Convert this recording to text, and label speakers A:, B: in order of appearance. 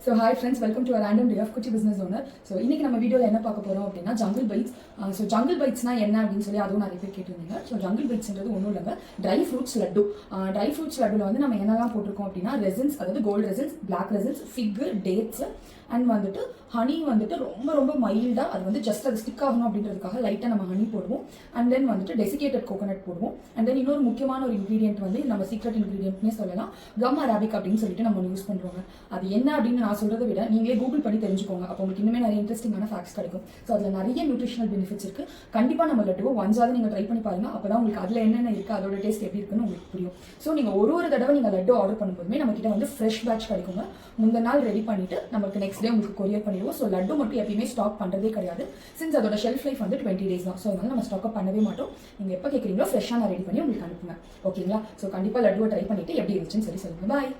A: So hi friends, welcome to random day of குச்சி business owner. So இன்றைக்கி நம்ம வீடியோவில் என்ன பார்க்க போகிறோம் அப்படின்னா ஜங்கிள் பைட்ஸ். ஸோ ஜங்கிள் பைட்ஸ்னா என்ன அப்படின்னு சொல்லி அதுவும் நிறைய பேர் கேட்டிருந்தீங்க. ஸோ ஜங்கிள் பைட்ஸ்ன்றது ஒன்றும் இல்லைங்க, dry fruits laddu. Dry fruits லட்டுவில் வந்து நம்ம என்னெல்லாம் போட்டிருக்கோம் அப்படின்னா ரெசின்ஸ், அதாவது gold raisins, black raisins, fig, dates and வந்துட்டு ஹனி வந்துட்டு ரொம்ப ரொம்ப மைல்டாக, அது வந்து ஜஸ்ட் அது ஸ்டிக் ஆகணும் அப்படின்றதுக்காக லைட்டாக நம்ம ஹனி போடுவோம். அண்ட் தென் வந்துட்டு டெசிகேட்டட் கோகோனட் போடுவோம். அண்ட் தென் இன்னொரு முக்கியமான ஒரு இன்க்ரீடியன்ட் வந்து நம்ம சீக்ரெட் இன்க்ரீடியன்ட்னே சொல்லலாம், கம் அரபிக் அப்படின்னு சொல்லிட்டு நம்ம யூஸ் பண்ணுறோங்க. அது என்ன அப்படின்னு நான் சொல்கிறத விட நீங்களே கூகுள் பண்ணி தெரிஞ்சுக்கோங்க. அப்போ உங்களுக்கு இன்னுமே நிறைய இன்ட்ரெஸ்டிங்கான ஃபேக்ட்ஸ் கிடைக்கும். ஸோ அதில் நிறைய நியூட்ரிஷனல் பெனிஃபிட்ஸ் இருக்குது. கண்டிப்பாக நம்ம லட்டுவோ ஒன்ஸாவது நீங்கள் ட்ரை பண்ணி பாருங்கள். அப்போ தான் உங்களுக்கு அதில் என்னென்ன இருக்குது, அதோட டேஸ்ட் எப்படி இருக்குன்னு உங்களுக்கு புரியும். ஸோ நீங்கள் ஒரு தடவை நீங்கள் லட்டு ஆர்டர் பண்ணும்போதுமே நம்ம கிட்ட வந்து ஃப்ரெஷ் பேட்ச் கிடைக்குங்க. முந்தின நாள் ரெடி பண்ணிட்டு நமக்கு நெக்ஸ்ட் டே உங்களுக்கு கொரியர் பண்ணிடுவோம். ஸோ லட்டு மட்டும் எப்பயுமே ஸ்டாக் பண்ணுறதே கிடையாது. சின்ஸ் அதோட ஷெல்ஃப் லைஃப் வந்து 20 days தான். ஸோ அதனால நம்ம ஸ்டாக் பண்ணவே மாட்டோம். நீங்கள் எப்போ கேட்குறீங்களோ ஃப்ரெஷ்ஷாக நான் ரெடி பண்ணி உங்களுக்கு அனுப்புங்க. ஓகேங்களா? ஸோ கண்டிப்பாக லட்டுவை ட்ரை பண்ணிவிட்டு எப்படி இருந்துச்சுன்னு சொல்லி சொல்லுங்கள். பாய்.